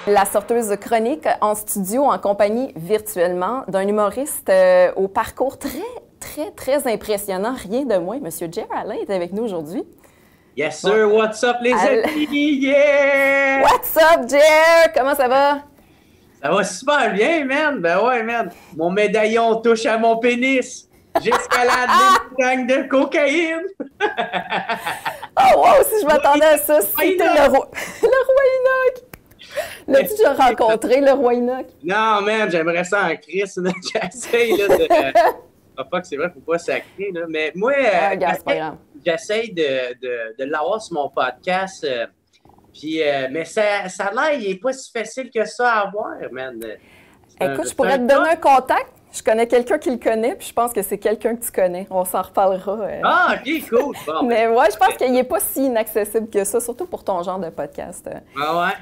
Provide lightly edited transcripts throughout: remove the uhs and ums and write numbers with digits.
La sorteuse de chronique en studio, en compagnie virtuellement d'un humoriste au parcours très impressionnant, rien de moins. Monsieur Jer Alain est avec nous aujourd'hui. Yes, sir. Bon. What's up, les amis? Yeah! What's up, Jer? Comment ça va? Ça va super bien, man. Ben ouais, man. Mon médaillon touche à mon pénis. J'escalade des montagnes de cocaïne. Oh, wow, si je m'attendais à ça, c'était le roi Enoch. L'as-tu déjà rencontré, le roi Enoch? Non, man, j'aimerais ça en crise. J'essaye là, de... pas que c'est vrai, faut pas sacrer, là. Mais moi, j'essaye de l'avoir sur mon podcast. Mais ça a l'air, il n'est pas si facile que ça à avoir, man. Écoute, je pourrais te donner un contact. Je connais quelqu'un qui le connaît, puis je pense que c'est quelqu'un que tu connais. On s'en reparlera. Ah, OK, cool. Bon, mais ouais, je pense qu'il n'est pas si inaccessible que ça, surtout pour ton genre de podcast. Ah ouais?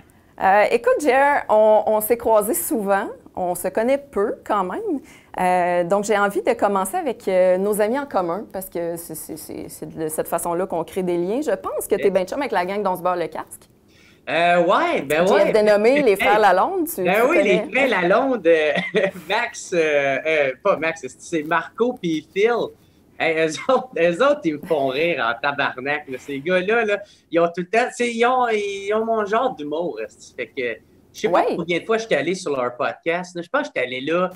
Écoute, Jer, on s'est croisés souvent. On se connaît peu quand même. Donc, j'ai envie de commencer avec nos amis en commun, parce que c'est de cette façon-là qu'on crée des liens. Je pense que tu es bien chum avec la gang dont se barre le casque. Ouais, ben ouais. Tu as dénommé les frères Lalonde. Oui, les frères Lalonde, Max, pas Max, c'est Marco puis Phil. Hey, eux autres, ils me font rire en tabarnak. Là. Ces gars-là, là, ils ont tout le temps, ils ont mon genre d'humour. Fait que, je sais pas combien de fois je suis allé sur leur podcast. Là. Je pense que je suis allé là,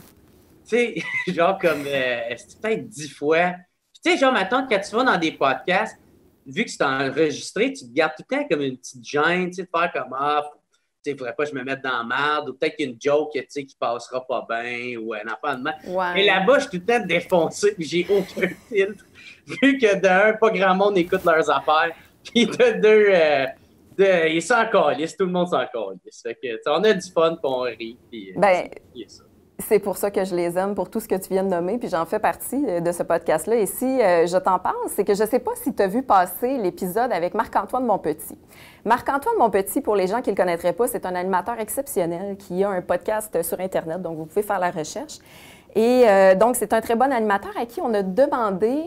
tu sais, genre comme, peut-être 10 fois. Puis, tu sais, genre, maintenant, quand tu vas dans des podcasts, vu que c'est enregistré, tu te gardes tout le temps comme une petite gêne, tu sais, de faire comme, il ne faudrait pas que je me mette dans la merde, ou peut-être qu'il y a une joke, tu sais, qui passera pas bien, ou un enfant de merde. Ouais. Et là-bas, je suis tout le temps défoncé, puis j'ai aucun filtre, vu que d'un, pas grand monde écoute leurs affaires, puis de deux, ils s'en calissent, tout le monde s'en calisse. Fait que, on a du fun, puis on rit, puis c'est ça. C'est pour ça que je les aime, pour tout ce que tu viens de nommer, puis j'en fais partie de ce podcast-là. Et si je t'en parle, c'est que je ne sais pas si tu as vu passer l'épisode avec Marc-Antoine Monpetit. Marc-Antoine Monpetit, pour les gens qui ne le connaîtraient pas, c'est un animateur exceptionnel qui a un podcast sur Internet, donc vous pouvez faire la recherche. Et donc, c'est un très bon animateur à qui on a demandé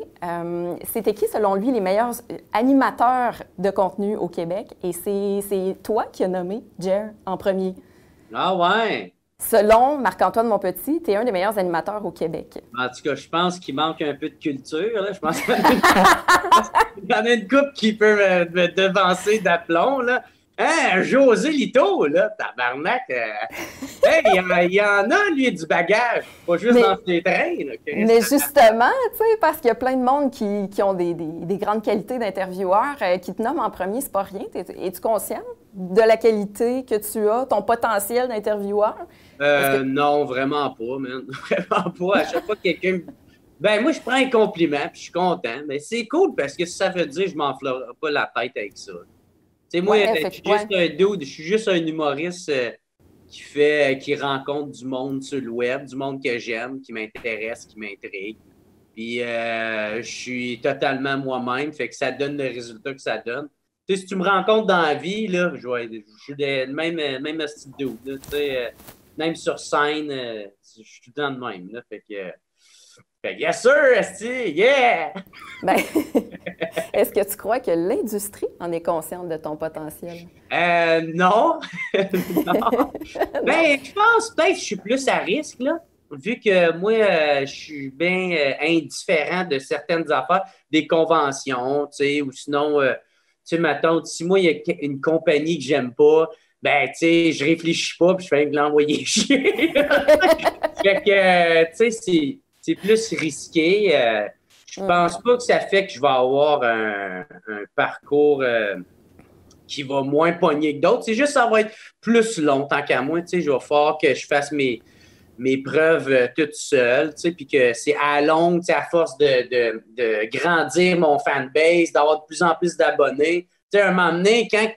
c'était qui, selon lui, les meilleurs animateurs de contenu au Québec. Et c'est toi qui as nommé Jer en premier. Ah ouais! Selon Marc-Antoine Monpetit, tu es un des meilleurs animateurs au Québec. En tout cas, je pense qu'il manque un peu de culture. Là. Je pense qu'il y en a une couple qui peut me devancer d'aplomb. Là. Hein, José Lito, là, tabarnak. Il y en a, lui, du bagage. Pas juste dans ses trains. Là, mais justement, tu sais, parce qu'il y a plein de monde qui ont des grandes qualités d'intervieweur, qui te nomment en premier, c'est pas rien. Es-tu conscient de la qualité que tu as, ton potentiel d'intervieweur? Non, vraiment pas, man. Vraiment pas. À chaque fois que quelqu'un... Ben, moi, je prends un compliment, puis je suis content. Mais c'est cool, parce que ça veut dire que je m'enfleure pas la tête avec ça. Tu sais, moi, je suis juste un humoriste qui rencontre du monde sur le web, du monde que j'aime, qui m'intéresse, qui m'intrigue. Puis, je suis totalement moi-même, fait que ça donne le résultat que ça donne. Tu sais, si tu me rencontres dans la vie, là, je suis le même style de dude, tu sais... Même sur scène, je suis tout le temps de même. Là, fait que yes sir, esti, yeah! Ben, est-ce que tu crois que l'industrie en est consciente de ton potentiel? Non. Non. Ben, je pense peut-être que je suis plus à risque, là. Vu que moi, je suis bien indifférent de certaines affaires, des conventions, tu sais, ou sinon, tu sais, mettons, si moi, il y a une compagnie que j'aime pas, ben, tu sais, je réfléchis pas, puis je fais que l'envoyer chier. Fait que, tu sais, c'est plus risqué. Je pense pas que ça fait que je vais avoir un parcours qui va moins pogner que d'autres. C'est juste que ça va être plus long, tant qu'à moi. Tu sais, je vais falloir que je fasse mes preuves toute seule, tu sais, puis que c'est à longue, tu sais, à force de grandir mon fanbase, d'avoir de plus en plus d'abonnés. Tu sais, à un moment donné, quand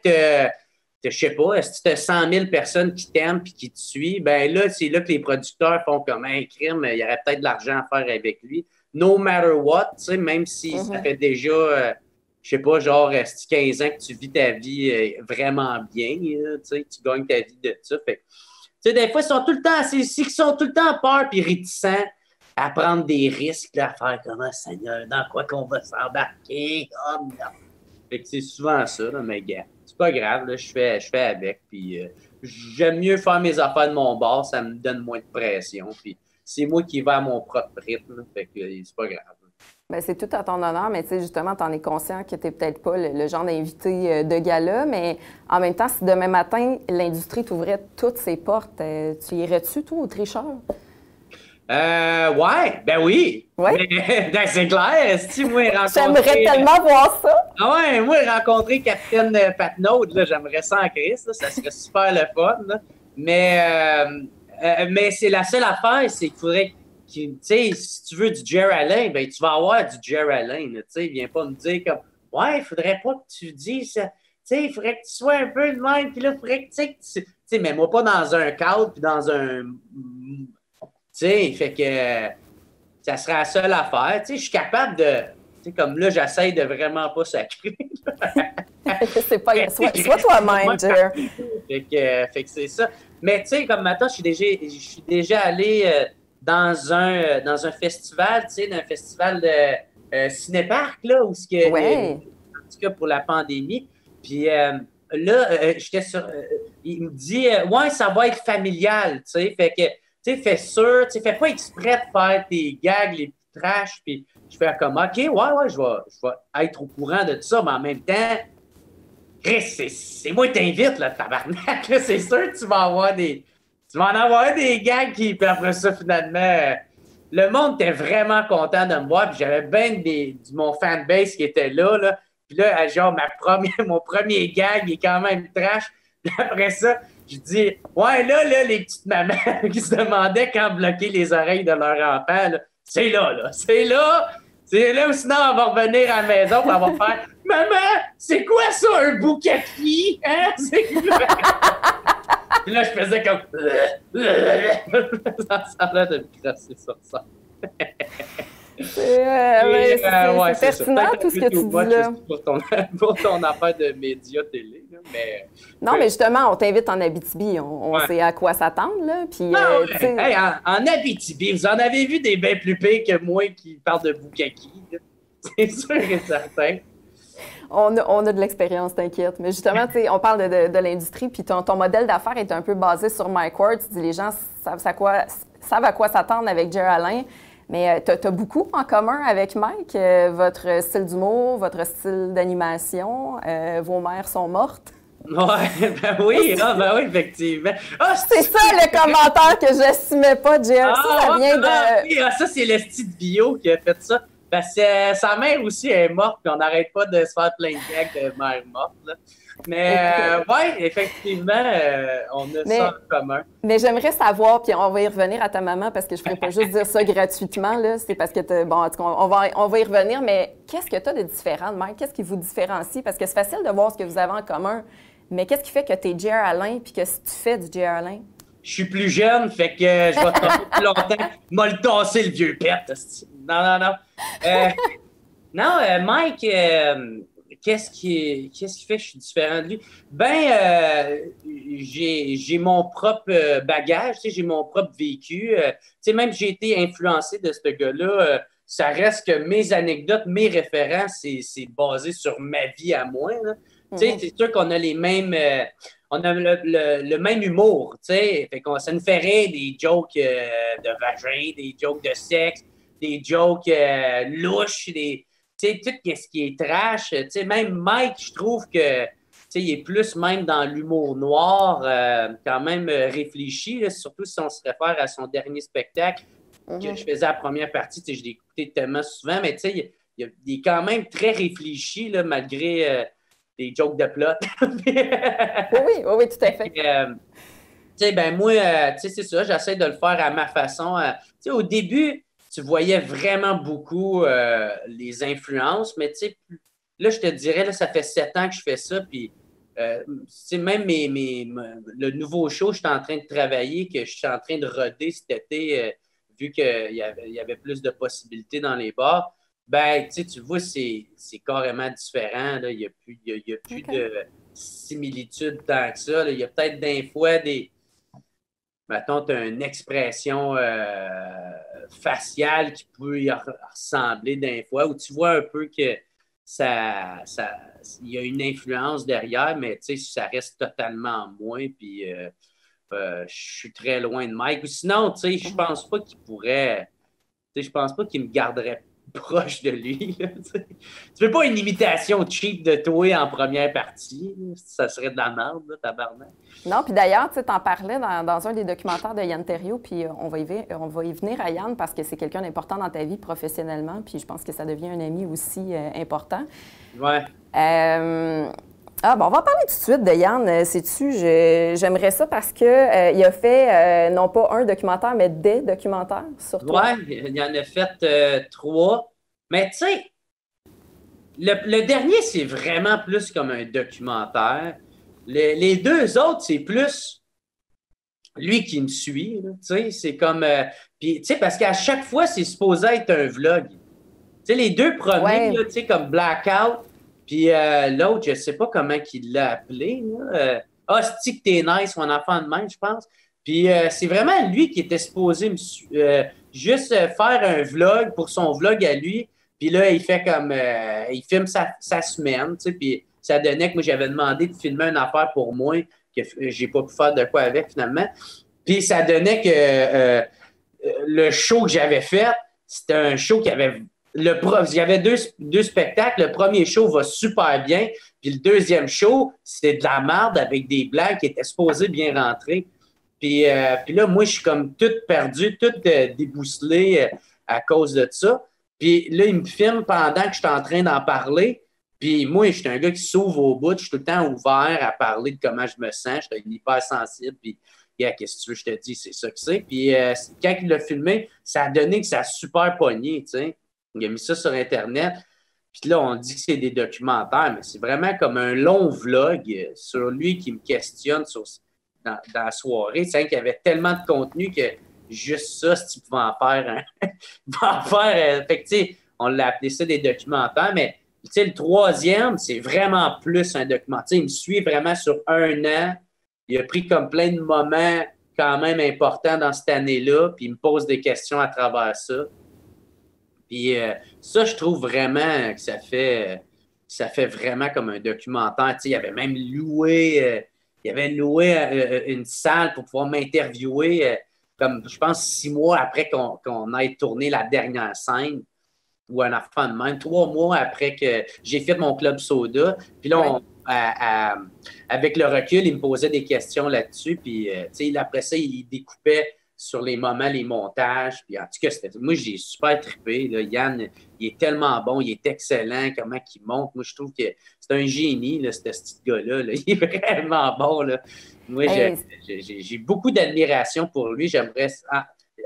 je sais pas, si tu as 100 000 personnes qui t'aiment et qui te suivent, ben là, c'est là que les producteurs font comme un crime, il y aurait peut-être de l'argent à faire avec lui. No matter what, tu sais, même si ça fait déjà, je sais pas, genre 15 ans que tu vis ta vie vraiment bien, tu sais, tu gagnes ta vie de ça. Fait, tu sais, des fois, ils sont tout le temps peur et réticents à prendre des risques, là, à faire comment, Seigneur, dans quoi qu'on va s'embarquer, oh non. Fait que c'est souvent ça, là, mais gars, c'est pas grave, là, je fais avec, puis j'aime mieux faire mes affaires de mon bord, ça me donne moins de pression, puis c'est moi qui vais à mon propre rythme, là, fait que c'est pas grave. Bien, c'est tout à ton honneur, mais tu sais, justement, tu en es conscient que tu n'es peut-être pas le genre d'invité de gala, mais en même temps, si demain matin, l'industrie t'ouvrait toutes ses portes, tu irais-tu, toi, au tricheur? Ouais, ben oui. Ouais? Mais, ben, c'est clair. Si moi J'aimerais tellement voir ça! Ah ouais, moi rencontrer Capitaine Patnaud, là, j'aimerais ça en Christ, là, ça serait super le fun. Là. Mais c'est la seule affaire, c'est qu'il faudrait tu sais, si tu veux du Jer Alain, ben tu vas avoir du Jer Alain. Tu sais, viens pas me dire comme ouais, il faudrait pas que tu dises ça. Tu sais, il faudrait que tu sois un peu de même, puis là, il faudrait que tu sais, mets-moi pas dans un cadre puis dans un tu sais, fait que ça serait la seule affaire. Tu sais, je suis capable de. Tu sais, comme là, j'essaye de vraiment pas sacrer. C'est pas Sois toi-même, Jer. Fait que c'est ça. Mais tu sais, comme maintenant, je suis déjà allé dans un festival, tu sais, d'un festival de cinéparc, là, où ce que. Ouais. En tout cas pour la pandémie. Puis là, j'étais sur. Il me dit ouais, ça va être familial, tu sais. Fait que tu sais, fais sûr, tu sais, fais pas exprès de faire tes gags, les petits trash, puis je fais comme, OK, ouais, je vais être au courant de tout ça, mais en même temps, Chris, c'est moi qui t'invite, là, tabarnak, là, c'est sûr que tu vas en avoir des gags qui, puis après ça, finalement, le monde était vraiment content de me voir, puis j'avais bien mon fanbase qui était là, puis là, genre, mon premier gag est quand même trash, puis après ça, je dis, ouais, là, les petites mamans qui se demandaient quand bloquer les oreilles de leur enfant, là, c'est là. C'est là ou sinon, on va revenir à la maison et on va faire, maman, c'est quoi ça, un bouquet de filles? Hein? Puis là, je faisais comme, ça a de me crasser sur ça. C'est pertinent tout ce que tu dis là. Pour ton affaire de médias télé. Là, mais, non, mais justement, on t'invite en Abitibi. On sait à quoi s'attendre. Là, puis, hey, en Abitibi, vous en avez vu des bien plus pires que moi qui parlent de Boukaki. C'est sûr et certain. On a de l'expérience, t'inquiète. Mais justement, on parle de l'industrie, puis ton modèle d'affaires est un peu basé sur Mike Ward. Tu dis les gens savent à quoi s'attendre avec Jer Alain. Mais tu as beaucoup en commun avec Mike, votre style d'humour, votre style d'animation, vos mères sont mortes. Ouais, ben oui, effectivement. C'est ça le commentaire que j'assumais pas, Jer. Ça vient de... ça, c'est le style bio qui a fait ça. Parce que sa mère aussi est morte, puis on n'arrête pas de se faire plein de gags de mère morte. Là. Mais oui, effectivement, on a ça en commun. Mais j'aimerais savoir, puis on va y revenir à ta maman, parce que je ne ferais pas juste dire ça gratuitement, là. C'est parce que, bon, en tout cas, on va y revenir, mais qu'est-ce que tu as de différent de Mike? Qu'est-ce qui vous différencie? Parce que c'est facile de voir ce que vous avez en commun, mais qu'est-ce qui fait que tu es Jer Alain, puis que si tu fais du Jer Alain? Je suis plus jeune, fait que je vais tomber plus longtemps. M'a le tasser, le vieux pet. Non. Non, Mike, qu'est-ce qui fait que je suis différent de lui? Ben, j'ai mon propre bagage, j'ai mon propre vécu. Même j'ai été influencé de ce gars-là. Ça reste que mes anecdotes, mes références, c'est basé sur ma vie à moi. C'est sûr qu'on a les mêmes... on a le même humour, tu sais. Ça nous fait rire des jokes de vagin, des jokes de sexe, des jokes louches, tout ce qui est trash. Même Mike, je trouve que il est plus même dans l'humour noir, quand même réfléchi, là, surtout si on se réfère à son dernier spectacle que je faisais à la première partie. Je l'ai écouté tellement souvent, mais il est quand même très réfléchi, là, malgré... des jokes de plot. oui, tout à fait. Ben moi, c'est ça, j'essaie de le faire à ma façon. Au début, tu voyais vraiment beaucoup les influences, mais là, je te dirais, là, ça fait 7 ans que je fais ça, puis même le nouveau show, je suis en train de travailler, que je suis en train de roder cet été, vu qu'il y avait plus de possibilités dans les bars. Ben, tu vois, c'est carrément différent. Là. Il n'y a plus de similitude tant que ça. Là. Il y a peut-être des fois mettons, tu as une expression faciale qui peut y ressembler des fois, où tu vois un peu que il y a une influence derrière, mais ça reste totalement moi. Puis je suis très loin de Mike. Ou sinon, je pense pas qu'il pourrait. Je pense pas qu'il me garderait proche de lui. Là, tu veux pas une imitation cheap de toi en première partie? Là? Ça serait de la merde, là, tabarnak. Non, puis d'ailleurs, tu en parlais dans un des documentaires de Yann Terriot, puis on va y venir à Yann parce que c'est quelqu'un d'important dans ta vie professionnellement, puis je pense que ça devient un ami aussi important. Ouais. On va parler tout de suite de Yann. Sais-tu, j'aimerais ça parce qu'il a fait non pas un documentaire, mais des documentaires sur toi. Oui, il en a fait 3. Mais tu sais, le dernier, c'est vraiment plus comme un documentaire. Les 2 autres, c'est plus lui qui me suit. Tu sais, c'est comme. Puis, tu sais, parce qu'à chaque fois, c'est supposé être un vlog. Tu sais, les 2 premiers, tu sais, comme Blackout. Puis l'autre, je ne sais pas comment il l'a appelé. Stick, t'es nice, mon enfant de même, je pense. Puis c'est vraiment lui qui était supposé juste faire un vlog pour son vlog à lui. Puis là, il fait comme... il filme sa semaine, tu sais. Puis ça donnait que moi, j'avais demandé de filmer une affaire pour moi que j'ai pas pu faire de quoi avec, finalement. Puis ça donnait que le show que j'avais fait, c'était un show qui avait... il y avait deux spectacles. Le premier show va super bien. Puis le deuxième show, c'était de la merde avec des blagues qui étaient supposées bien rentrer. Puis là, moi, je suis comme tout perdu, tout débousselé à cause de ça. Puis là, il me filme pendant que je suis en train d'en parler. Puis moi, je suis un gars qui s'ouvre au bout. Je suis tout le temps ouvert à parler de comment je me sens. Je suis hypersensible. Puis qu'est-ce que tu veux, je te dis, c'est ça que c'est. Puis quand il l'a filmé, ça a donné que ça a super pogné, tu sais. Il a mis ça sur Internet. Puis là, on dit que c'est des documentaires, mais c'est vraiment comme un long vlog sur lui qui me questionne dans la soirée. C'est qu'il y avait tellement de contenu que juste ça, si tu pouvais en faire fait que, tu sais, on l'a appelé ça des documentaires, mais tu sais, le troisième, c'est vraiment plus un documentaire. Il me suit vraiment sur 1 an. Il a pris comme plein de moments quand même importants dans cette année-là, puis il me pose des questions à travers ça. Puis ça, je trouve vraiment que ça fait vraiment comme un documentaire. Tu sais, il avait même loué, une salle pour pouvoir m'interviewer, comme je pense 6 mois après qu'on ait tourné la dernière scène, ou un enfant de même, 3 mois après que j'ai fait mon club soda. Puis là, avec le recul, il me posait des questions là-dessus. Puis, tu sais, après ça, il découpait sur les moments, les montages. Puis, en tout cas, moi, j'ai super trippé. Là. Yann, il est tellement bon, il est excellent, comment il monte. Moi, je trouve que c'est un génie, là, ce petit gars-là. Là. Il est vraiment bon. Là. Moi, j'ai beaucoup d'admiration pour lui. J'aimerais...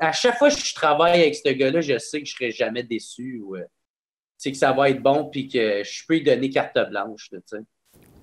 À chaque fois que je travaille avec ce gars-là, je sais que je ne serai jamais déçu ou que ça va être bon puis que je peux lui donner carte blanche. Là,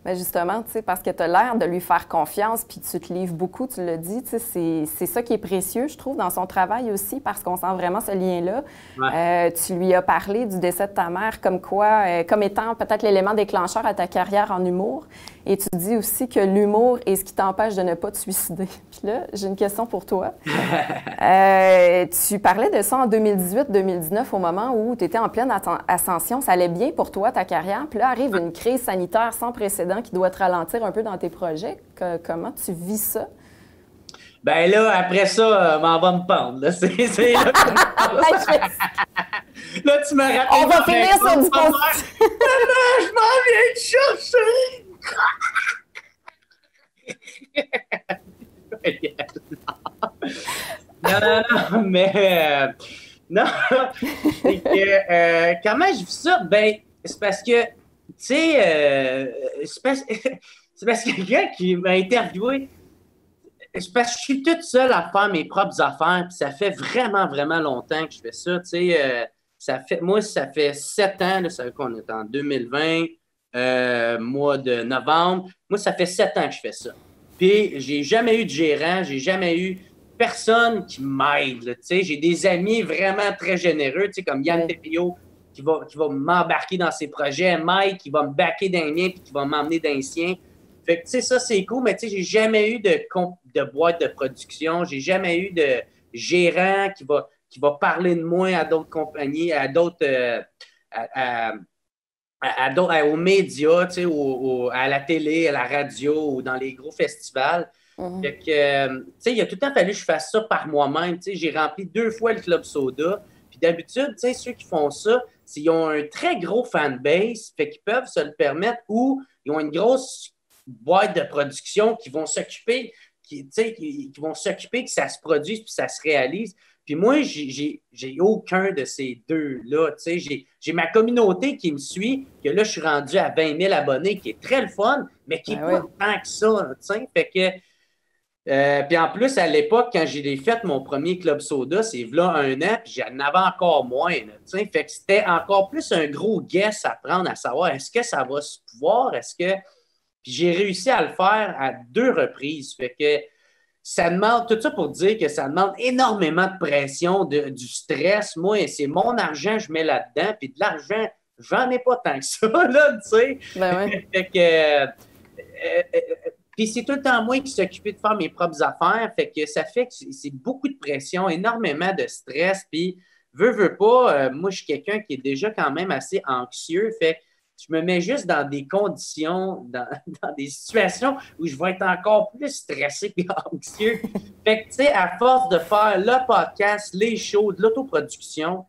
bien justement, parce que tu as l'air de lui faire confiance puis tu te livres beaucoup, tu l'as dit. C'est ça qui est précieux, je trouve, dans son travail aussi parce qu'on sent vraiment ce lien-là. Ouais. Tu lui as parlé du décès de ta mère comme quoi, comme étant peut-être l'élément déclencheur à ta carrière en humour. Et tu dis aussi que l'humour est ce qui t'empêche de ne pas te suicider. Puis là, j'ai une question pour toi. Tu parlais de ça en 2018-2019, au moment où tu étais en pleine ascension. Ça allait bien pour toi, ta carrière. Puis là, arrive une crise sanitaire sans précédent qui doit te ralentir un peu dans tes projets. Comment tu vis ça? Ben là, après ça, m'en va me pendre. Là, c'est là, là, tu me rappelles. On va finir sur du positif. Je m'en viens te chercher. non, mais non, c'est que comment je vis ça? Ben, c'est parce que, tu sais, c'est parce que quelqu'un qui m'a interviewé, c'est parce que je suis toute seule à faire mes propres affaires, puis ça fait vraiment, vraiment longtemps que je fais ça, tu sais, ça fait 7 ans, là, ça veut qu'on est en 2020, mois de novembre. Moi, ça fait 7 ans que je fais ça. Puis, j'ai jamais eu de gérant, j'ai jamais eu personne qui m'aide. J'ai des amis vraiment très généreux, comme Yann Terriot, qui va m'embarquer dans ses projets, Mike, qui va me backer dans les miens puis qui va m'emmener dans les siens. Fait que, ça, c'est cool, mais j'ai jamais eu de boîte de production, j'ai jamais eu de gérant qui va parler de moi à d'autres compagnies, à d'autres... aux médias, tu sais, à la télé, à la radio ou dans les gros festivals. Fait que, tu sais, il a tout le temps fallu que je fasse ça par moi-même. Tu sais, j'ai rempli 2 fois le Club Soda. Puis d'habitude, tu sais, ceux qui font ça, ils ont un très gros fanbase, fait qu'ils peuvent se le permettre ou ils ont une grosse boîte de production qui vont s'occuper, tu sais, qui vont s'occuper que ça se produise puis ça se réalise. Puis moi, j'ai aucun de ces deux-là. Tu sais, j'ai ma communauté qui me suit, que là, je suis rendu à 20 000 abonnés, qui est très le fun, mais qui n'est pas tant que ça. Tu sais, fait que puis en plus, à l'époque, quand j'ai fait mon premier Club Soda, c'est là 1 an, puis j'en avais encore moins. Là, fait que c'était encore plus un gros guess à prendre, à savoir est-ce que ça va se pouvoir, est-ce que. Puis j'ai réussi à le faire à 2 reprises. Fait que ça demande, tout ça pour dire que ça demande énormément de pression, du stress. Moi, c'est mon argent, je mets là-dedans, puis de l'argent, j'en ai pas tant que ça, là, tu sais. Ben ouais. Fait que. Puis c'est tout le temps moi qui s'occupais de faire mes propres affaires. Fait que ça fait que c'est beaucoup de pression, énormément de stress. Puis, veux pas, moi, je suis quelqu'un qui est déjà quand même assez anxieux. Fait que je me mets juste dans des conditions, dans des situations où je vais être encore plus stressé et anxieux. Fait que, tu sais, à force de faire le podcast, les shows, de l'autoproduction,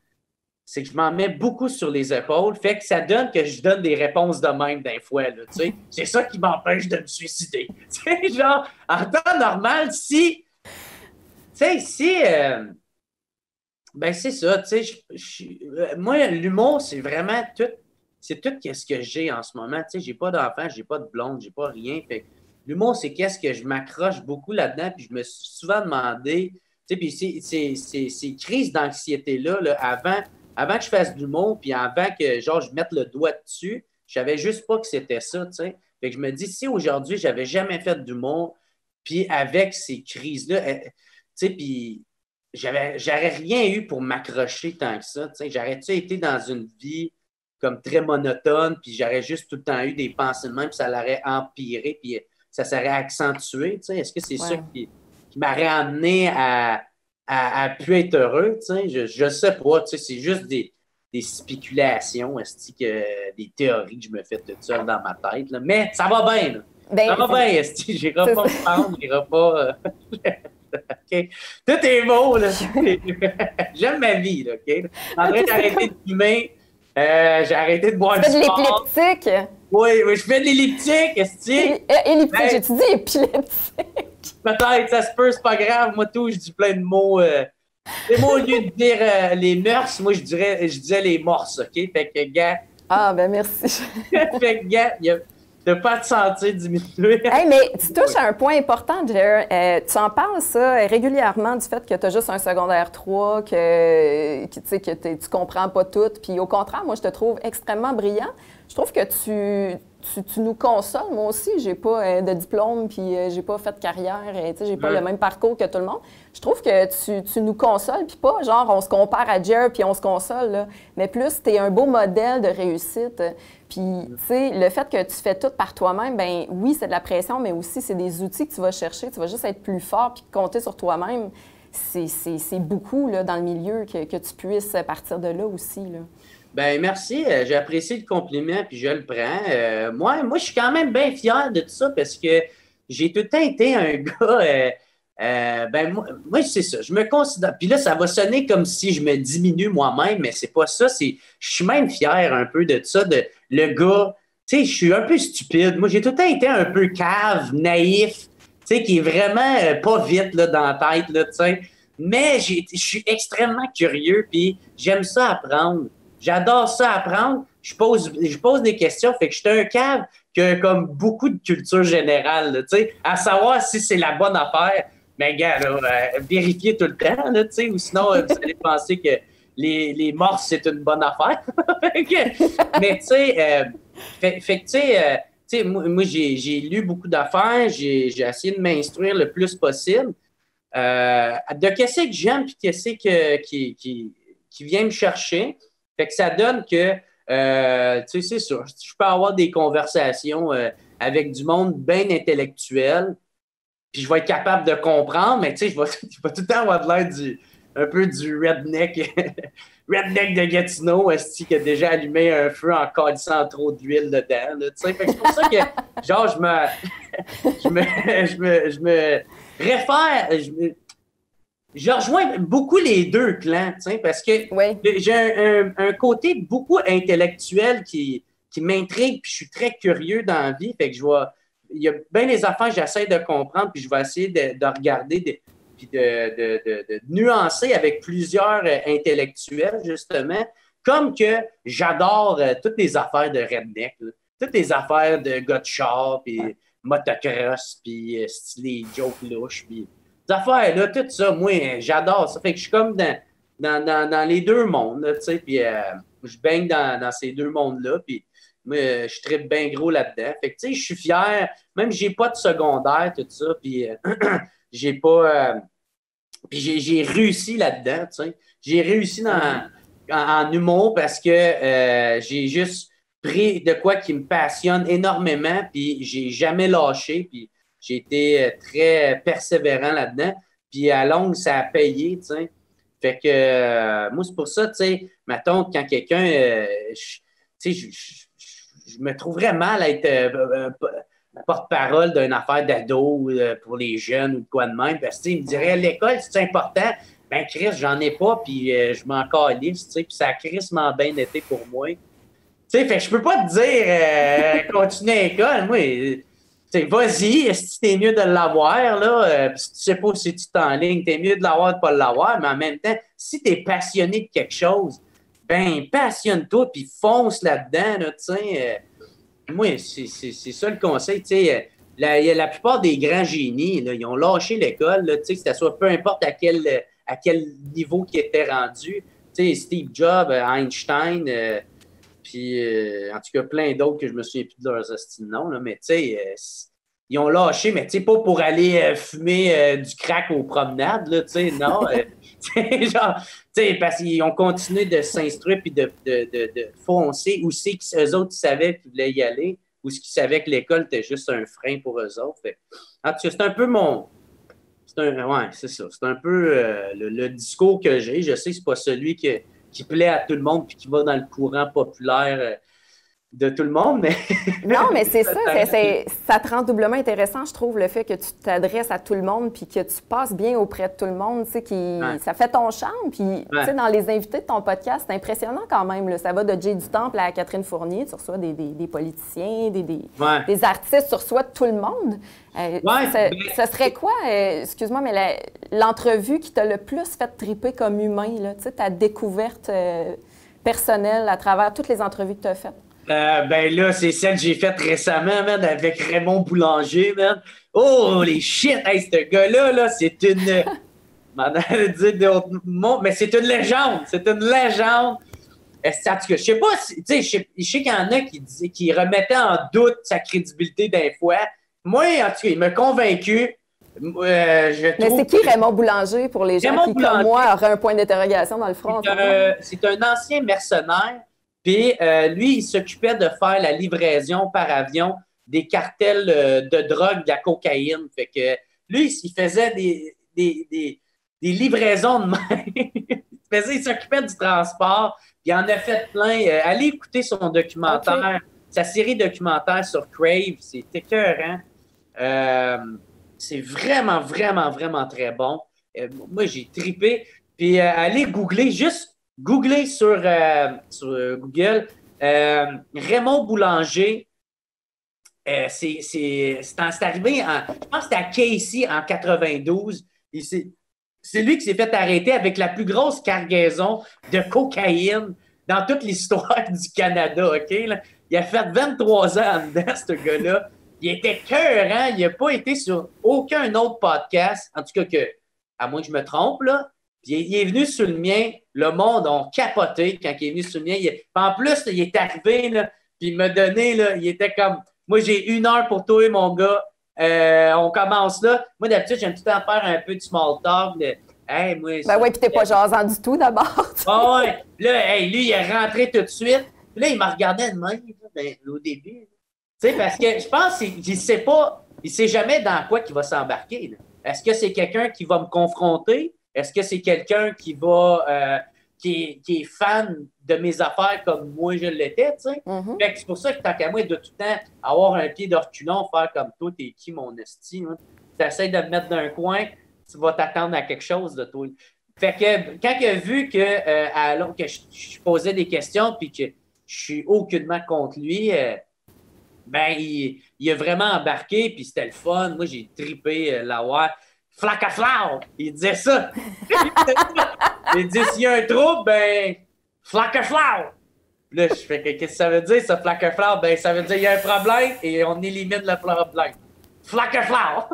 c'est que je m'en mets beaucoup sur les épaules, fait que ça donne que je donne des réponses de même d'un fois, là, tu sais. C'est ça qui m'empêche de me suicider. Tu sais, genre, en temps normal, si... Tu sais, ben, c'est ça, tu sais, moi, l'humour, c'est vraiment tout... C'est tout ce que j'ai en ce moment. Tu sais, j'ai pas d'enfant, j'ai pas de blonde, j'ai pas rien. Fait que l'humour, c'est qu'est-ce que je m'accroche beaucoup là-dedans, puis je me suis souvent demandé... Tu sais, puis ces crises d'anxiété-là, là, avant que je fasse de l'humour, puis avant que genre je mette le doigt dessus, je savais juste pas que c'était ça, tu sais. Fait que je me dis, si aujourd'hui, j'avais jamais fait d'humour, puis avec ces crises-là, tu sais, puis j'aurais rien eu pour m'accrocher tant que ça, tu sais. J'aurais-tu été dans une vie comme très monotone, puis j'aurais juste tout le temps eu des pensées de même, puis ça l'aurait empiré, puis ça s'aurait accentué, tu sais. Est-ce que c'est ça qui m'aurait amené à pu être heureux, tu sais, je sais pas, tu sais, c'est juste des spéculations, des théories que je me fais toute seule dans ma tête, là. Mais ça va bien, là. Ben, Ça va bien, j'irai pas me prendre, j'irai pas... OK? Tout est beau, là. J'aime ma vie, là, OK? En train d'arrêter de fumer, j'ai arrêté de boire du sport. Tu fais de l'elliptique? Oui, je fais de l'elliptique, Elliptique, hey. j'ai-tu dit épileptique? Peut-être, ça se peut, c'est pas grave. Moi, tout, je dis plein de mots. Moi, au lieu de dire les mœurs, moi, je disais les morses, OK? Fait que, gars... Ah, ben merci. Fait que, gars, de pas te sentir diminuer. Hey, mais tu touches à un point important, Jer. Tu en parles, ça, régulièrement, du fait que tu as juste un secondaire 3, que tu comprends pas tout. Puis au contraire, moi, je te trouve extrêmement brillant. Je trouve que tu nous consoles. Moi aussi, j'ai pas de diplôme, puis j'ai pas fait de carrière, j'ai pas le même parcours que tout le monde. Je trouve que tu nous consoles, puis pas genre on se compare à Jer, puis on se console, là, mais plus tu es un beau modèle de réussite. Puis, tu sais, le fait que tu fais tout par toi-même, ben oui, c'est de la pression, mais aussi c'est des outils que tu vas chercher. Tu vas juste être plus fort, puis compter sur toi-même. C'est beaucoup, là, dans le milieu que tu puisses partir de là aussi, là. Ben merci, j'ai apprécié le compliment, puis je le prends. Moi, je suis quand même bien fier de tout ça parce que j'ai tout le temps été un gars. Ben moi c'est ça. Je me considère. Puis là, ça va sonner comme si je me diminue moi-même, mais c'est pas ça. Je suis même fier un peu de ça, de le gars. Tu sais, je suis un peu stupide. Moi, j'ai tout le temps été un peu cave, naïf, tu sais, qui est vraiment pas vite là, dans la tête, là, tu sais. Mais je suis extrêmement curieux, puis j'aime ça apprendre. J'adore ça apprendre. Je pose des questions. Fait que je suis un cave qui a comme beaucoup de culture générale, tu sais, à savoir si c'est la bonne affaire. Mais gars, là, vérifiez tout le temps, là, tu sais, ou sinon, vous allez penser que les morts, c'est une bonne affaire. Mais tu sais, tu sais, moi j'ai lu beaucoup d'affaires. J'ai essayé de m'instruire le plus possible. De qu'est-ce que j'aime puis qu'est-ce qui vient me chercher. Fait que ça donne que, tu sais, c'est sûr, je peux avoir des conversations avec du monde bien intellectuel, puis je vais être capable de comprendre, mais tu sais, je vais tout le temps avoir de l'air un peu du redneck redneck de Gatineau, qui a déjà allumé un feu en calissant trop d'huile dedans. Là, fait que c'est pour ça que, genre, je me réfère, je rejoins beaucoup les deux clans, parce que j'ai un côté beaucoup intellectuel qui m'intrigue, puis je suis très curieux dans la vie, fait que il y a bien des affaires que j'essaie de comprendre, puis je vais essayer de regarder, puis de nuancer avec plusieurs intellectuels, justement, comme que j'adore toutes les affaires de redneck, là, toutes les affaires de gars de char, puis motocross, puis les jokes louches, puis des affaires, là, tout ça, moi, j'adore ça. Fait que je suis comme dans les deux mondes, tu sais, puis je baigne dans ces deux mondes-là, puis moi, je tripe bien gros là-dedans. Fait que, tu sais, je suis fier, même si j'ai pas de secondaire, tout ça, puis j'ai pas... puis j'ai réussi là-dedans, tu sais. J'ai réussi en humour parce que j'ai juste pris de quoi qui me passionne énormément, puis j'ai jamais lâché, puis j'ai été très persévérant là-dedans. Puis à longue, ça a payé, tu sais. Fait que moi, c'est pour ça, tu sais, mettons, quand quelqu'un... tu sais, je me trouverais mal à être porte-parole d'une affaire d'ado pour les jeunes ou de quoi de même. Parce que, il me dirait, l'école, c'est important. Ben, Chris, j'en ai pas, puis je m'en calisse, tu sais, puis ça a crissement bien été pour moi. Tu sais, fait que je peux pas te dire continue à l'école. Moi, tu sais, vas-y, si t'es mieux de l'avoir, là, si tu sais pas si tu t'enlignes, t'es mieux de l'avoir de pas l'avoir, mais en même temps, si t'es passionné de quelque chose, ben, passionne-toi, puis fonce là-dedans, là, tu sais. Moi, c'est ça le conseil, tu sais. La plupart des grands génies, là, ils ont lâché l'école, là, tu sais, que ça soit peu importe à quel niveau qu'ils étaient rendus. Tu sais, Steve Jobs, Einstein, puis en tout cas, plein d'autres que je me souviens plus de leurs noms, là, mais tu sais, ils ont lâché, mais tu sais, pas pour aller fumer du crack aux promenades, là, tu sais, non. Genre, tu sais, parce qu'ils ont continué de s'instruire puis de foncer où c'est qu'eux autres savaient qu'ils voulaient y aller, ou ce qu'ils savaient que l'école était juste un frein pour eux autres. Fait, en tout cas, c'est un peu ouais, c'est ça. C'est un peu le discours que j'ai. Je sais que c'est pas celui qui plaît à tout le monde puis qui va dans le courant populaire de tout le monde, mais... Non, mais c'est ça. Ça te rend doublement intéressant, je trouve, le fait que tu t'adresses à tout le monde puis que tu passes bien auprès de tout le monde, tu sais, ça fait ton charme. Puis, tu sais, dans les invités de ton podcast, c'est impressionnant quand même. Là. Ça va de Jay du Temple à Catherine Fournier. Tu reçois des politiciens, des artistes, tu reçois tout le monde. Ça serait quoi, excuse-moi, mais l'entrevue qui t'a le plus fait triper comme humain, là, tu sais, ta découverte personnelle à travers toutes les entrevues que tu as faites? Ben là, c'est celle que j'ai faite récemment, man, avec Raymond Boulanger, man. Oh, les shit! Hey, ce gars-là, là, c'est une... mais c'est une légende! C'est une légende! En tout cas, je sais pas, tu sais, je sais qu'il y en a qui remettaient en doute sa crédibilité d'un fois. Moi, en tout cas, il m'a convaincu. Mais c'est qui Raymond Boulanger pour les gens Raymond qui, Boulanger, comme moi, auraient un point d'interrogation dans le front? C'est un ancien mercenaire. Puis lui, il s'occupait de faire la livraison par avion des cartels de drogue, de la cocaïne. Fait que lui, il faisait des livraisons de main. Il s'occupait du transport. Il en a fait plein. Allez écouter son documentaire, sa série documentaire sur Crave. C'est écœurant. C'est vraiment, vraiment, vraiment très bon. Moi, j'ai trippé. Puis allez googler sur Google Raymond Boulanger. C'est arrivé, je pense que c'était à Casey en 92. C'est lui qui s'est fait arrêter avec la plus grosse cargaison de cocaïne dans toute l'histoire du Canada. Okay, là? Il a fait 23 ans en dedans, ce gars-là. Il était cœurant. Il n'a pas été sur aucun autre podcast. En tout cas, à moins que je me trompe, là. Puis il est venu sur le mien. Le monde a capoté quand il est venu sur le mien. En plus, il est arrivé, là, puis il m'a donné, là, il était comme, moi, j'ai 1 heure pour toi, mon gars. On commence là. Moi, d'habitude, j'aime tout le temps faire un peu de small talk. Hey, moi, ben oui, puis t'es pas jasant du tout, d'abord. Ah ouais. Là, hey, lui, il est rentré tout de suite. Puis là, il m'a regardé de même, au début. Tu sais, parce que je pense qu'il sait pas, il sait jamais dans quoi qu'il va s'embarquer. Est-ce que c'est quelqu'un qui va me confronter? Est-ce que c'est quelqu'un qui va qui est fan de mes affaires comme moi je l'étais, tu sais. Fait que c'est pour ça que tant qu'à moi, de tout le temps, avoir un pied de reculon, faire comme toi, t'es qui, mon esti, hein? Tu essaies de me mettre d'un coin, tu vas t'attendre à quelque chose de toi. Fait que quand il a vu que, alors que je posais des questions puis que je suis aucunement contre lui, ben, il a vraiment embarqué, puis c'était le fun. Moi, j'ai trippé l'avoir. Flacaflau! Il disait ça. Il dit, s'il y a un trouble, ben, flacaflau! Puis là, je fais, qu'est-ce que ça veut dire, ça, flacaflau? Ben, ça veut dire, il y a un problème et on élimine le problème. Flacaflau!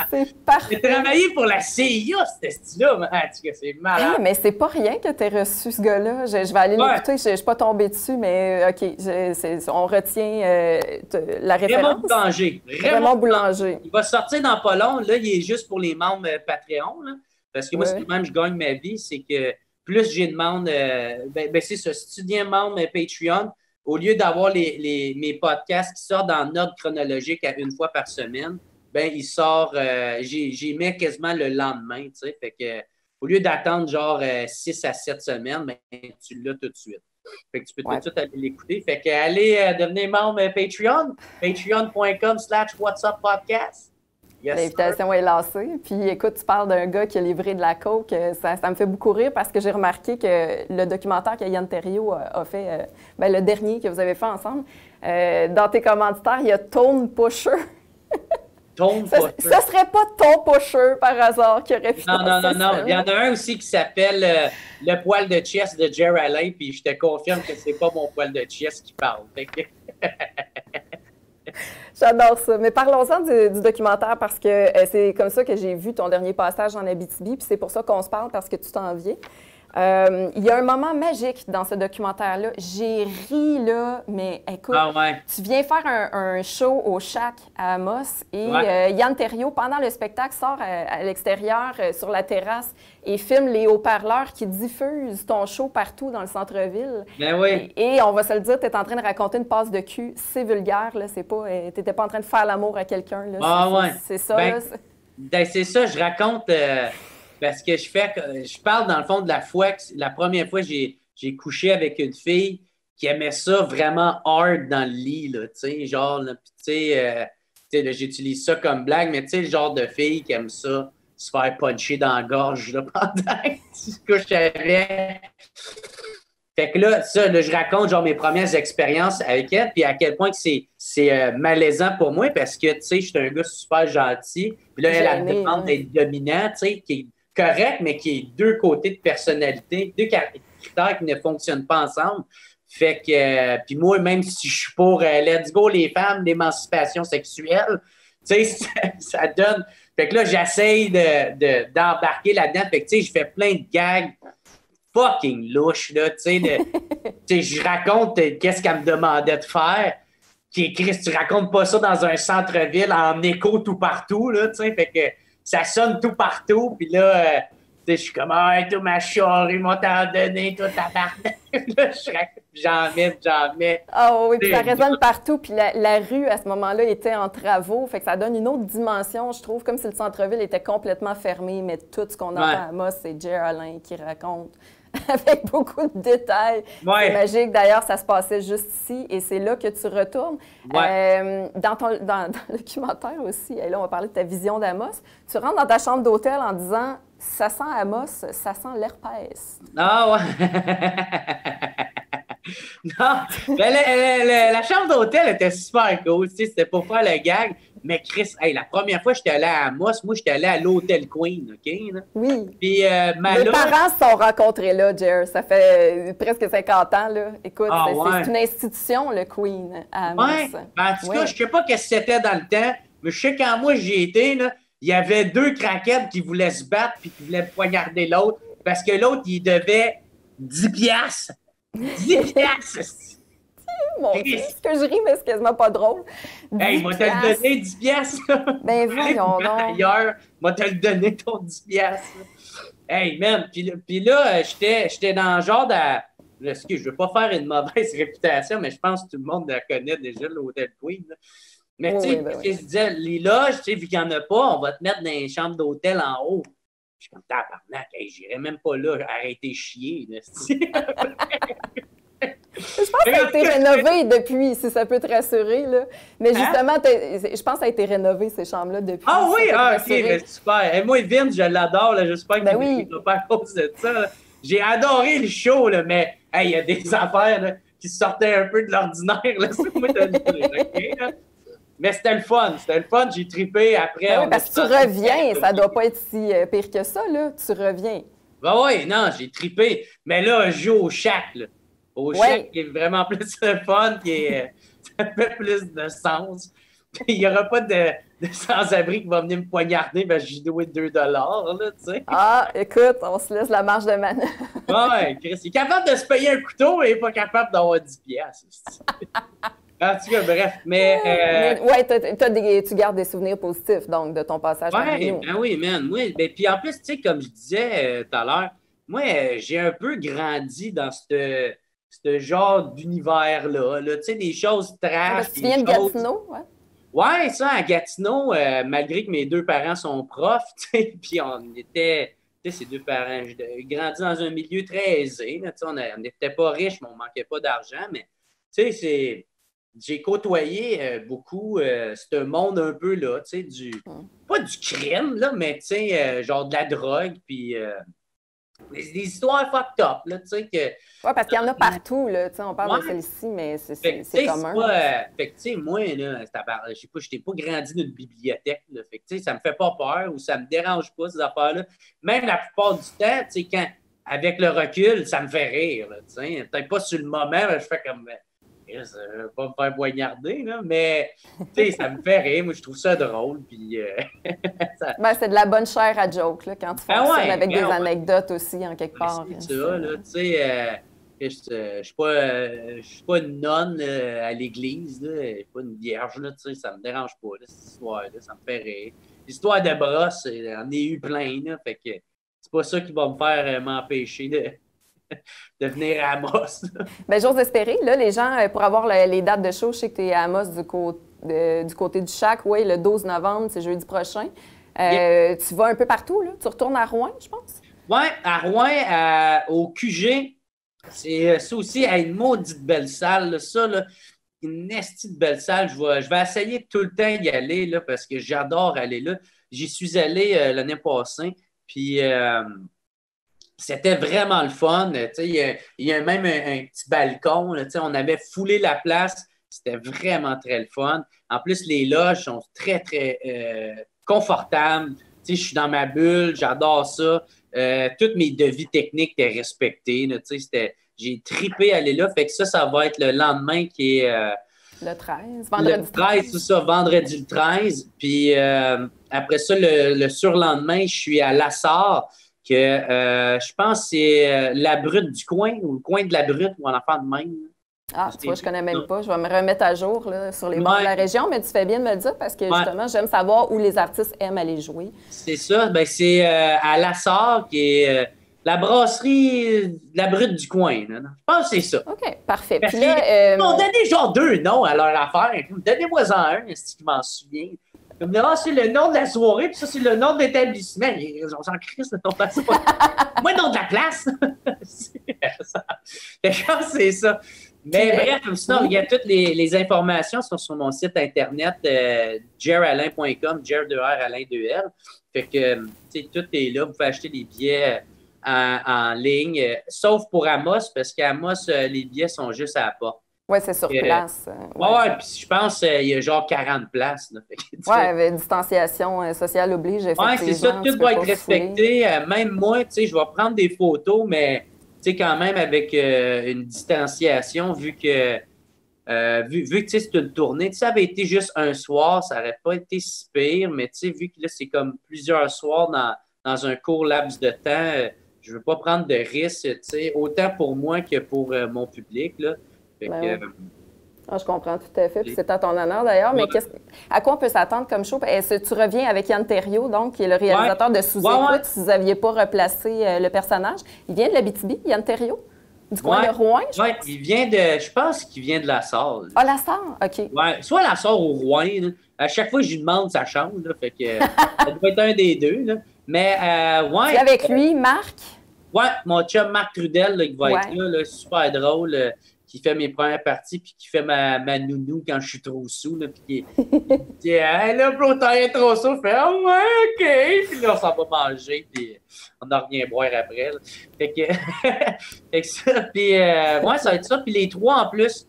C'est parfait. J'ai travaillé pour la CIA, ce style-là. C'est malade. Hey, mais c'est pas rien que tu aies reçu ce gars-là. Je vais aller l'écouter. Je ne suis pas tombée dessus, mais OK, on retient la référence. Raymond Boulanger. Raymond Boulanger. Il va sortir dans pas long. Là, il est juste pour les membres Patreon. Là, parce que moi, c'est même je gagne ma vie. C'est que plus j'ai demande, c'est ça, si tu deviens membre Patreon, au lieu d'avoir mes podcasts qui sortent dans ordre chronologique à une fois par semaine, ben il sort, j'y mets quasiment le lendemain, tu sais, fait que au lieu d'attendre genre 6 à 7 semaines, ben tu l'as tout de suite. Fait que tu peux tout de suite aller l'écouter. Fait que allez devenir membre Patreon, patreon.com/whatsuppodcast. Yes, l'invitation est lancée. Puis écoute, tu parles d'un gars qui a livré de la coke. Ça me fait beaucoup rire parce que j'ai remarqué que le documentaire que Yann Terriot a fait, le dernier que vous avez fait ensemble, dans tes commanditaires, il y a Tone Pusher. Ça serait pas ton pusher par hasard qui aurait pu. Non. Il y en a un aussi qui s'appelle le poil de chest de Jer Alain, puis je te confirme que c'est pas mon poil de chest qui parle. J'adore ça. Mais parlons-en du documentaire parce que c'est comme ça que j'ai vu ton dernier passage en Abitibi, puis c'est pour ça qu'on se parle parce que tu t'en viens. Il y a un moment magique dans ce documentaire-là. J'ai ri, là, mais écoute, tu viens faire un show au Shack à Amos et Yann Terriot, pendant le spectacle, sort à l'extérieur sur la terrasse et filme les haut-parleurs qui diffusent ton show partout dans le centre-ville. Ben oui. Et on va se le dire, tu es en train de raconter une passe de cul. C'est vulgaire, là. C'est pas, tu n'étais pas en train de faire l'amour à quelqu'un. C'est ça. C'est ça, je raconte... Parce que je parle dans le fond de la fois, la première fois j'ai couché avec une fille qui aimait ça vraiment hard dans le lit, là, tu sais, genre, j'utilise ça comme blague, mais tu sais, le genre de fille qui aime ça, se faire puncher dans la gorge, là, pendant que tu couches avec. Fait que là, je raconte, genre, mes premières expériences avec elle, puis à quel point que c'est malaisant pour moi, parce que, tu sais, je suis un gars super gentil, puis là, elle demande d'être dominant, tu sais, qui est correct, mais qui est deux côtés de personnalité, deux critères qui ne fonctionnent pas ensemble. Fait que, puis moi, même si je suis pour let's go les femmes, l'émancipation sexuelle, tu sais, ça donne. Fait que là, j'essaye d'embarquer là-dedans. Fait que, tu sais, je fais plein de gags fucking louches, là, tu sais, je raconte qu'est-ce qu'elle me demandait de faire. Qui est Chris, tu racontes pas ça dans un centre-ville en écho tout partout, là, tu sais, fait que ça sonne tout partout, puis là, je suis comme, tout ma charrue, ils m'ont t'en donné, tout ta barre. J'en mets. Ah oui, puis ça résonne partout, puis la rue, à ce moment-là, était en travaux, fait que ça donne une autre dimension, je trouve, comme si le centre-ville était complètement fermé, mais tout ce qu'on entend à Amos, c'est Jer Alain qui raconte avec beaucoup de détails. C'est magique. D'ailleurs, ça se passait juste ici et c'est là que tu retournes. Dans le documentaire aussi, et là, on va parler de ta vision d'Amos. Tu rentres dans ta chambre d'hôtel en disant « Ça sent Amos, ça sent l'herpès. » Ah ouais! Non, mais la chambre d'hôtel était super cool. C'était pour faire le gag. Mais Chris, la première fois que j'étais allé à Amos, moi, j'étais allé à l'Hôtel Queen, OK? Là? Oui. Puis, mes parents se sont rencontrés là, Jer. Ça fait presque 50 ans, là. Écoute, c'est une institution, le Queen, à Amos. En tout cas, je sais pas qu'est-ce que c'était dans le temps, mais je sais quand moi, j'y étais, là, il y avait deux craquettes qui voulaient se battre puis qui voulaient poignarder l'autre parce que l'autre, il devait 10 piastres. 10 piastres! Mon Dieu, ce que je ris, mais c'est quasiment pas drôle. Hey, moi, te le donné 10 piastres. Ben voyons donc. Ailleurs, moi, te le donné ton 10 piastres. Hey, man, puis là, j'étais dans le genre de... Excuse, je veux pas faire une mauvaise réputation, mais je pense que tout le monde la connaît déjà, l'Hôtel Queen. Là. Mais tu sais, je disais, les loges, tu sais, vu qu'il n'y en a pas, on va te mettre dans les chambres d'hôtel en haut. Je suis comme, tabarnak, hey, j'irais même pas là, arrêter chier. Là. Je pense que ça a été rénové depuis, si ça peut te rassurer. Là. Mais justement, je pense que ça a été rénové, ces chambres-là, depuis. Ah oui, ok, ben, super. Et moi, Vince, je l'adore. J'espère qu'il ne va pas à cause de ça. Là. J'ai adoré le show, là, mais il y a des affaires là, qui sortaient un peu de l'ordinaire. C'est moi de le dire, okay, là. Mais c'était le fun. J'ai trippé après. Ben oui, parce que tu reviens. Ça doit pas être si pire que ça, là. Tu reviens. Ben oui, non, j'ai trippé. Mais là, je joue au Shack, là. Au Shack, qui est vraiment plus le fun, ça fait plus de sens. Il n'y aura pas de sans-abri qui va venir me poignarder parce que j'ai doué 2 $, là, tu sais. Ah, écoute, on se laisse la marge de manœuvre. Ouais, Chris, il est capable de se payer un couteau et il n'est pas capable d'avoir 10 piastres. En tout cas, bref, mais tu gardes des souvenirs positifs, donc, de ton passage parmi nous. Ben oui, man. Moi, ben, puis en plus, tu sais, comme je disais tout à l'heure, moi, j'ai un peu grandi dans ce genre d'univers-là. Tu sais, des choses trash. Tu viens de Gatineau, ouais? Ouais, ça, à Gatineau, malgré que mes 2 parents sont profs, tu sais, puis on était, tu sais, ces 2 parents, j'ai grandi dans un milieu très aisé, là, tu sais, on n'était pas riches, mais on ne manquait pas d'argent, mais, tu sais, j'ai côtoyé beaucoup ce monde un peu là, tu sais, pas du crime, là, mais, tu sais, genre de la drogue, puis des histoires fucked up, là, tu sais, que... Oui, parce qu'il y en a partout, là, tu sais, on parle de celle-ci, mais c'est commun. Fait que, tu sais, moi, là, je sais pas, je n'ai pas grandi dans une bibliothèque, là, fait que, tu sais, ça me fait pas peur ou ça me dérange pas, ces affaires-là. Même la plupart du temps, tu sais, avec le recul, ça me fait rire, là, tu sais, peut-être pas sur le moment, je fais comme... Je ne vais pas me faire poignarder, là, mais ça me fait rire. Moi, je trouve ça drôle. Puis, c'est de la bonne chair à joke là, quand tu fonctionnes avec des anecdotes aussi, en quelque part. C'est ça, là. Tu sais, je ne suis pas une nonne à l'église. Je ne suis pas une vierge. Là, ça ne me dérange pas, là, cette histoire-là. Ça me fait rire. L'histoire de brosse, j'en ai eu plein. Là, fait que c'est pas ça qui va me faire m'empêcher de venir à Amos. Bien, j'ose espérer. Là, les gens, pour avoir les dates de show, je sais que tu es à Amos du côté du Shack. Oui, le 12 novembre, c'est jeudi prochain. Tu vas un peu partout, là? Tu retournes à Rouen, je pense? Oui, à Rouen, au QG. C'est ça aussi, à une maudite belle salle. Là, ça, là, une estie de belle salle. Je vais essayer tout le temps d'y aller là, parce que j'adore aller là. J'y suis allé l'année passée. Puis... c'était vraiment le fun. Il y a même un petit balcon. Là, on avait foulé la place. C'était vraiment très le fun. En plus, les loges sont très, très confortables. Je suis dans ma bulle. J'adore ça. Toutes mes devis techniques étaient respectés. Là, j'ai trippé à aller là. Fait que ça va être le lendemain qui est... le 13, vendredi le 13. C'est ça, vendredi le 13. Puis après ça, le surlendemain, je suis à Lassar. Que je pense que c'est la brute du coin ou le coin de la brute ou en affaire de même. Ah, tu vois, je connais même pas. Je vais me remettre à jour là, sur les bords de la région, mais tu fais bien de me le dire parce que justement, j'aime savoir où les artistes aiment aller jouer. C'est ça. Ben, c'est à Lassar, qui est la brasserie de la brute du coin. Là. Je pense que c'est ça. OK, parfait. Puis là, ils m'ont donné genre 2 noms à leur affaire. Donnez-moi-en un, si tu m'en souviens. C'est le nom de la soirée, puis ça, c'est le nom de l'établissement. On s'en crisse de ton passeport. Moi, le nom de la place. Je pense que c'est ça. Mais bref, sinon, il y a toutes les informations sont sur mon site internet, jeralain.com, Alain 2L. Fait que, tout est là. Vous pouvez acheter des billets en ligne, sauf pour Amos, parce qu'à Amos, les billets sont juste à la porte. Oui, c'est sur place. Oui, puis je pense qu'il y a genre 40 places. Oui, avec distanciation sociale oblige, effectivement. Oui, c'est ça, tout doit être respecté. Même moi, je vais prendre des photos, mais quand même avec une distanciation, vu que c'est une tournée. Ça avait été juste un soir, ça n'aurait pas été si pire, mais vu que là, c'est comme plusieurs soirs dans un court laps de temps, je ne veux pas prendre de risques, autant pour moi que pour mon public, là. Je comprends tout à fait. Puis c'est à ton honneur d'ailleurs. Mais à quoi on peut s'attendre comme show? Tu reviens avec Yann Terriot, donc, qui est le réalisateur de Sous-écoute, si vous n'aviez pas replacé le personnage. Il vient de l'Abitibi, Yann Terriot? Du coin de Rouen, je pense? Il vient de... Je pense qu'il vient de Lassar. Ah, Lassar? OK. Ouais, soit Lassar ou Rouen. Là. À chaque fois, je lui demande, ça change. Là, fait que ça doit être un des deux. Là. Mais, ouais. Tu es avec lui, Marc? Ouais, mon chum Marc Trudel, là, qui va être là, super drôle, qui fait mes premières parties, puis qui fait ma nounou quand je suis trop sous, là, puis qui dit hey, là, bro, t'as rien trop sous. Je fais ah ouais, OK. Puis là, on s'en va manger, puis on en revient boire après. Là. Fait que, fait que ça, puis ouais, ça va être ça. Puis les trois en plus,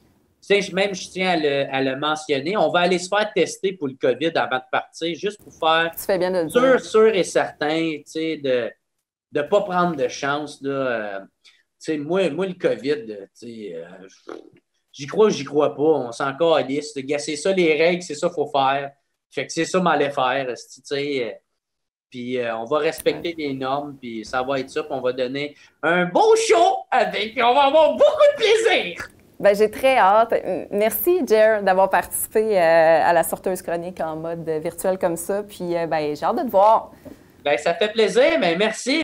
même je tiens à le mentionner, on va aller se faire tester pour le COVID avant de partir, juste pour faire tu fais bien de le dire. sûr et certain, tu sais, de ne pas prendre de chance. Là, moi, le COVID, j'y crois ou j'y crois pas. On s'en calisse. C'est ça les règles, c'est ça qu'il faut faire. Fait que c'est ça m'allait faire. Puis on va respecter les normes, puis ça va être ça. Puis on va donner un beau show avec. On va avoir beaucoup de plaisir. Ben, j'ai très hâte. Merci, Jer, d'avoir participé à la Sorteuse Chronique en mode virtuel comme ça. Puis ben, j'ai hâte de te voir. Ben, ça fait plaisir, mais merci.